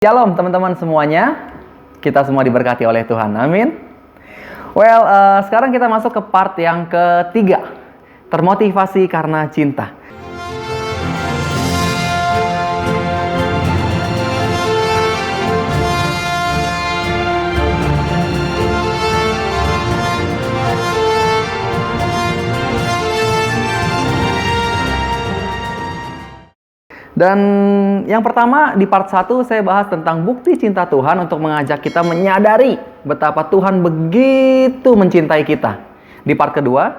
Shalom teman-teman semuanya, kita semua diberkati oleh Tuhan, amin. Sekarang kita masuk ke part yang ketiga, termotivasi karena cinta. Dan yang pertama di part 1 saya bahas tentang bukti cinta Tuhan untuk mengajak kita menyadari betapa Tuhan begitu mencintai kita. Di part kedua,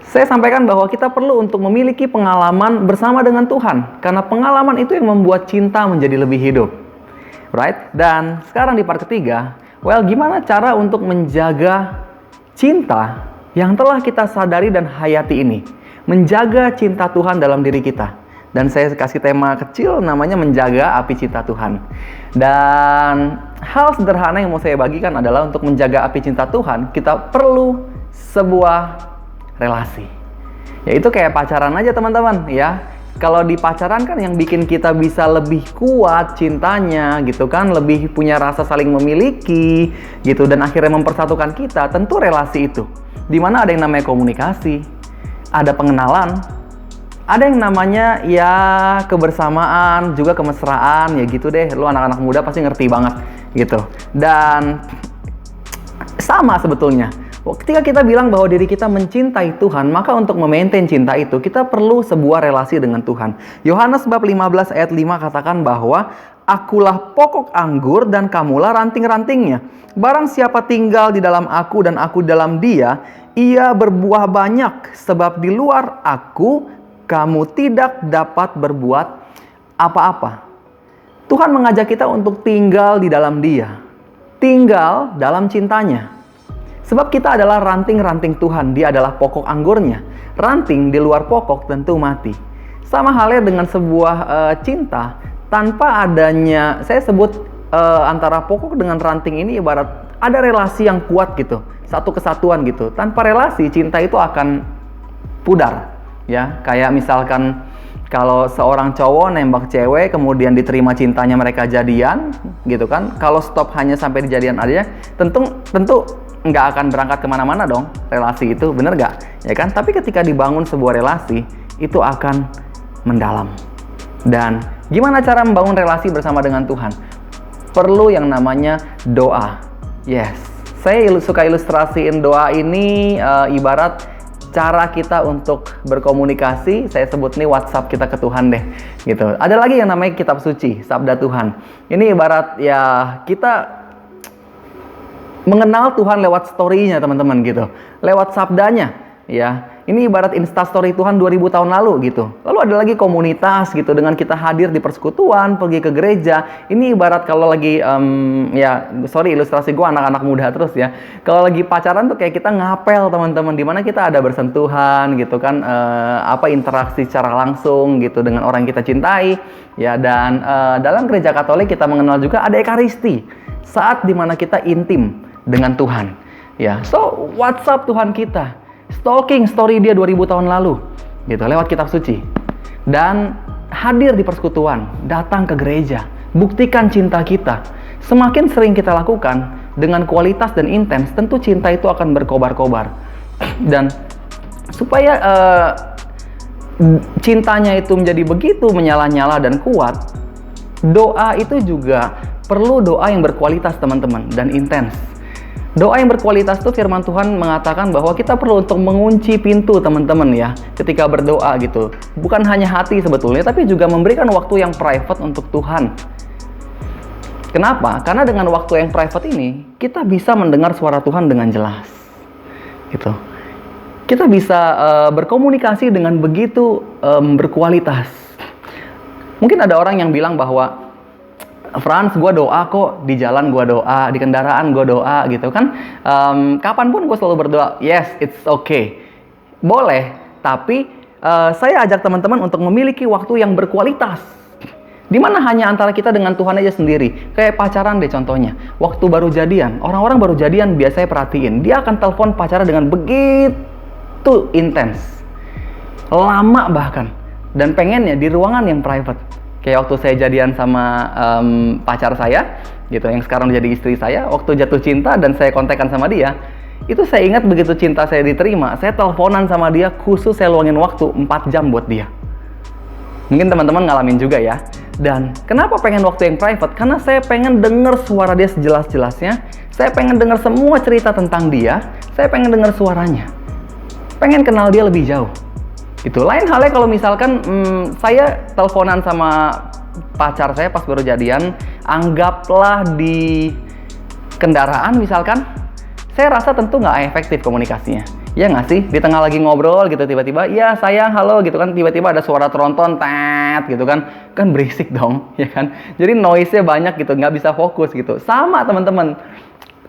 saya sampaikan bahwa kita perlu untuk memiliki pengalaman bersama dengan Tuhan. Karena pengalaman itu yang membuat cinta menjadi lebih hidup. Right? Dan sekarang di part ketiga, gimana cara untuk menjaga cinta yang telah kita sadari dan hayati ini? Menjaga cinta Tuhan dalam diri kita. Dan saya kasih tema kecil namanya menjaga api cinta Tuhan. Dan hal sederhana yang mau saya bagikan adalah untuk menjaga api cinta Tuhan, kita perlu sebuah relasi. Yaitu kayak pacaran aja teman-teman ya. Kalau di pacaran kan yang bikin kita bisa lebih kuat cintanya gitu kan, lebih punya rasa saling memiliki gitu, dan akhirnya mempersatukan kita, tentu relasi itu. Dimana ada yang namanya komunikasi, ada pengenalan, ada yang namanya ya kebersamaan, juga kemesraan, ya gitu deh. Lu anak-anak muda pasti ngerti banget gitu. Dan sama sebetulnya. Ketika kita bilang bahwa diri kita mencintai Tuhan, maka untuk memaintain cinta itu, kita perlu sebuah relasi dengan Tuhan. Yohanes bab 15 ayat 5 katakan bahwa akulah pokok anggur dan kamulah ranting-rantingnya. Barang siapa tinggal di dalam aku dan aku dalam dia, ia berbuah banyak. Sebab di luar aku, kamu tidak dapat berbuat apa-apa. Tuhan mengajak kita untuk tinggal di dalam Dia. Tinggal dalam cintanya. Sebab kita adalah ranting-ranting Tuhan. Dia adalah pokok anggurnya. Ranting di luar pokok tentu mati. Sama halnya dengan sebuah cinta. Tanpa adanya, saya sebut antara pokok dengan ranting ini ibarat ada relasi yang kuat gitu. Satu kesatuan gitu. Tanpa relasi, cinta itu akan pudar. Ya, kayak misalkan kalau seorang cowok nembak cewek kemudian diterima cintanya, mereka jadian gitu kan. Kalau stop hanya sampai di jadian aja, tentu nggak akan berangkat kemana-mana dong relasi itu, bener nggak? Ya kan? Tapi ketika dibangun sebuah relasi, itu akan mendalam. Dan gimana cara membangun relasi bersama dengan Tuhan? Perlu yang namanya doa. Yes, saya suka ilustrasiin doa ini ibarat cara kita untuk berkomunikasi. Saya sebut nih WhatsApp kita ke Tuhan deh gitu. Ada lagi yang namanya kitab suci, sabda Tuhan. Ini ibarat ya kita mengenal Tuhan lewat story-nya teman-teman gitu. Lewat sabdanya ya. Ini ibarat instastory Tuhan 2000 tahun lalu gitu. Lalu ada lagi komunitas gitu, dengan kita hadir di persekutuan, pergi ke gereja. Ini ibarat kalau lagi ilustrasi gue anak-anak muda terus ya. Kalau lagi pacaran tuh kayak kita ngapel teman-teman, di mana kita ada bersentuhan gitu kan, interaksi secara langsung gitu dengan orang yang kita cintai ya. Dan dalam gereja Katolik kita mengenal juga ada Ekaristi, saat dimana kita intim dengan Tuhan ya. So WhatsApp Tuhan kita, stalking story dia 2000 tahun lalu gitu lewat kitab suci, dan hadir di persekutuan, datang ke gereja, buktikan cinta kita. Semakin sering kita lakukan dengan kualitas dan intens, tentu cinta itu akan berkobar-kobar. Dan supaya cintanya itu menjadi begitu menyala-nyala dan kuat, doa itu juga perlu doa yang berkualitas teman-teman dan intens. Doa yang berkualitas itu firman Tuhan mengatakan bahwa kita perlu untuk mengunci pintu teman-teman ya ketika berdoa gitu. Bukan hanya hati sebetulnya, tapi juga memberikan waktu yang private untuk Tuhan. Kenapa? Karena dengan waktu yang private ini, kita bisa mendengar suara Tuhan dengan jelas. Gitu. Kita bisa berkomunikasi dengan begitu berkualitas. Mungkin ada orang yang bilang bahwa Frans, gue doa kok, di jalan gue doa, di kendaraan gue doa gitu kan. Kapanpun gue selalu berdoa. Yes, it's okay. Boleh, tapi saya ajak teman-teman untuk memiliki waktu yang berkualitas. Dimana hanya antara kita dengan Tuhan aja sendiri. Kayak pacaran deh contohnya. Waktu baru jadian, orang-orang baru jadian biasanya perhatiin. Dia akan telepon pacaran dengan begitu intens. Lama bahkan. Dan pengennya di ruangan yang private. Kayak waktu saya jadian sama pacar saya, gitu, yang sekarang jadi istri saya, waktu jatuh cinta dan saya kontekan sama dia, itu saya ingat begitu cinta saya diterima, saya teleponan sama dia, khusus saya luangin waktu 4 jam buat dia. Mungkin teman-teman ngalamin juga ya. Dan kenapa pengen waktu yang private? Karena saya pengen denger suara dia sejelas-jelasnya, saya pengen denger semua cerita tentang dia, saya pengen denger suaranya, pengen kenal dia lebih jauh. Itu lain halnya kalau misalkan saya teleponan sama pacar saya pas baru jadian, anggaplah di kendaraan misalkan, saya rasa tentu nggak efektif komunikasinya. Ya nggak sih? Di tengah lagi ngobrol gitu, tiba-tiba, ya sayang, halo gitu kan, tiba-tiba ada suara tronton, tet gitu kan, kan berisik dong, ya kan? Jadi noise-nya banyak gitu, nggak bisa fokus gitu. Sama teman-teman,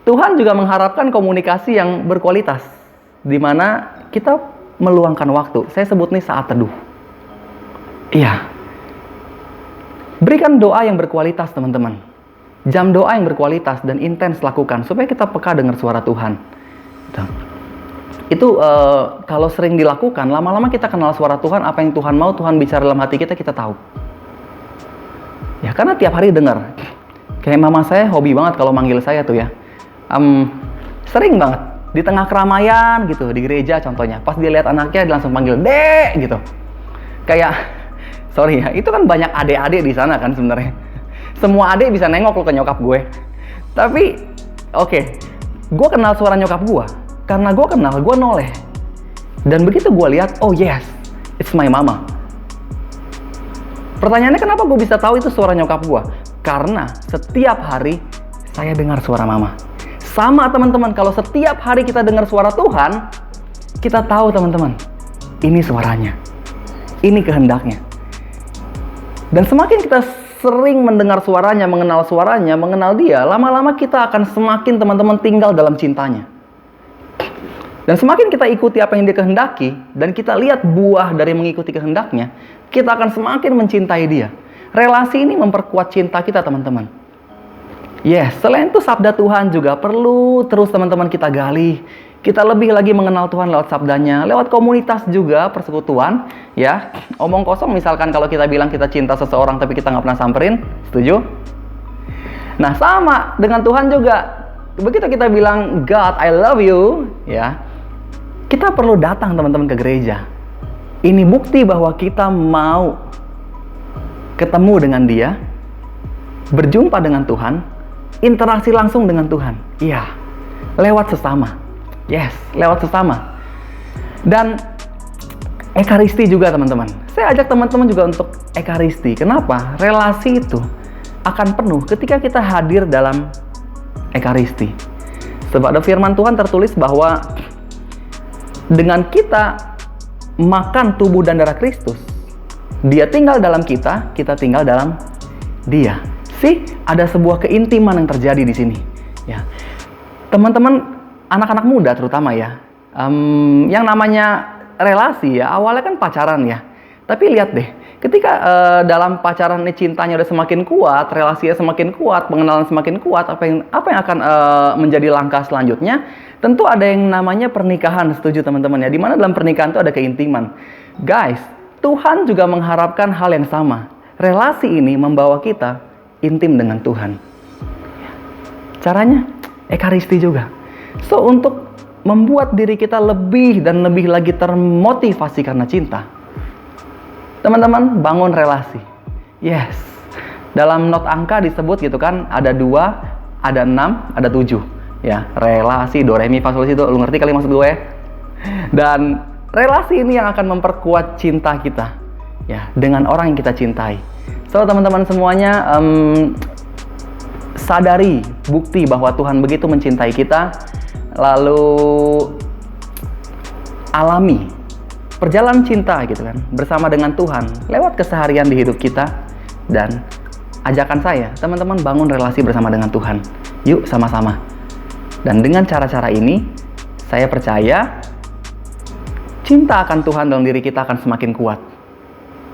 Tuhan juga mengharapkan komunikasi yang berkualitas, di mana kita meluangkan waktu. Saya sebut nih saat teduh. Iya. Berikan doa yang berkualitas teman-teman. Jam doa yang berkualitas dan intens lakukan, supaya kita peka dengar suara Tuhan. Itu kalau sering dilakukan, lama-lama kita kenal suara Tuhan, apa yang Tuhan mau, Tuhan bicara dalam hati kita, kita tahu. Ya, karena tiap hari dengar. Kayak mama saya hobi banget kalau manggil saya tuh ya. Sering banget. Di tengah keramaian gitu, di gereja contohnya. Pas dia lihat anaknya, dia langsung panggil, Dek! Gitu. Kayak, sorry ya, itu kan banyak adik-adik di sana kan sebenarnya. Semua adik bisa nengok lo ke nyokap gue. Tapi, oke, gue kenal suara nyokap gue. Karena gue kenal, gue noleh. Dan begitu gue lihat, oh yes, it's my mama. Pertanyaannya kenapa gue bisa tahu itu suara nyokap gue? Karena setiap hari saya dengar suara mama. Sama teman-teman, kalau setiap hari kita dengar suara Tuhan, kita tahu teman-teman, ini suaranya. Ini kehendaknya. Dan semakin kita sering mendengar suaranya, mengenal dia, lama-lama kita akan semakin teman-teman tinggal dalam cintanya. Dan semakin kita ikuti apa yang dia kehendaki, dan kita lihat buah dari mengikuti kehendaknya, kita akan semakin mencintai dia. Relasi ini memperkuat cinta kita teman-teman. Yes, selain itu sabda Tuhan juga perlu terus teman-teman kita gali. Kita lebih lagi mengenal Tuhan lewat sabdanya, lewat komunitas juga, persekutuan. Ya, omong kosong misalkan kalau kita bilang kita cinta seseorang tapi kita nggak pernah samperin, setuju? Nah, sama dengan Tuhan juga. Begitu kita bilang, God, I love you, ya, kita perlu datang teman-teman ke gereja. Ini bukti bahwa kita mau ketemu dengan dia, berjumpa dengan Tuhan, interaksi langsung dengan Tuhan. Iya, lewat sesama. Yes, lewat sesama. Dan ekaristi juga teman-teman. Saya ajak teman-teman juga untuk ekaristi. Kenapa? Relasi itu akan penuh ketika kita hadir dalam ekaristi. Sebab ada firman Tuhan tertulis bahwa dengan kita makan tubuh dan darah Kristus, dia tinggal dalam kita, kita tinggal dalam dia. Ada sebuah keintiman yang terjadi di sini. Ya, teman-teman, anak-anak muda terutama ya, yang namanya relasi ya, awalnya kan pacaran ya. Tapi lihat deh, ketika dalam pacaran ini cintanya udah semakin kuat, relasinya semakin kuat, pengenalan semakin kuat, apa yang akan menjadi langkah selanjutnya? Tentu ada yang namanya pernikahan, setuju teman-teman ya. Dimana dalam pernikahan itu ada keintiman. Guys, Tuhan juga mengharapkan hal yang sama. Relasi ini membawa kita intim dengan Tuhan. Caranya, ekaristi juga. So, untuk membuat diri kita lebih dan lebih lagi termotivasi karena cinta, teman-teman, bangun relasi. Yes. Dalam not angka disebut gitu kan, ada 2, ada 6, ada 7. Ya, relasi, do, re, mi, fa, sol, si, do. Lu ngerti kali maksud gue? Dan relasi ini yang akan memperkuat cinta kita. Ya, dengan orang yang kita cintai. So, teman-teman semuanya, sadari bukti bahwa Tuhan begitu mencintai kita. Lalu, alami perjalanan cinta gitu kan, bersama dengan Tuhan lewat keseharian di hidup kita. Dan ajakan saya, teman-teman, bangun relasi bersama dengan Tuhan. Yuk sama-sama. Dan dengan cara-cara ini, saya percaya cinta akan Tuhan dalam diri kita akan semakin kuat.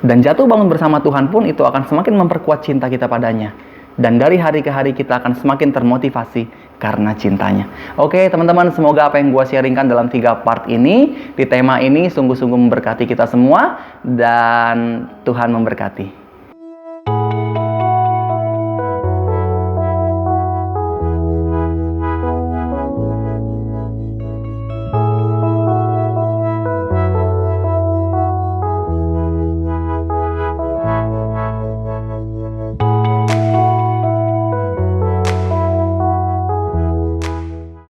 Dan jatuh bangun bersama Tuhan pun itu akan semakin memperkuat cinta kita padanya. Dan dari hari ke hari kita akan semakin termotivasi karena cintanya. Oke teman-teman, semoga apa yang gue sharingkan dalam 3 part ini, di tema ini sungguh-sungguh memberkati kita semua. Dan Tuhan memberkati.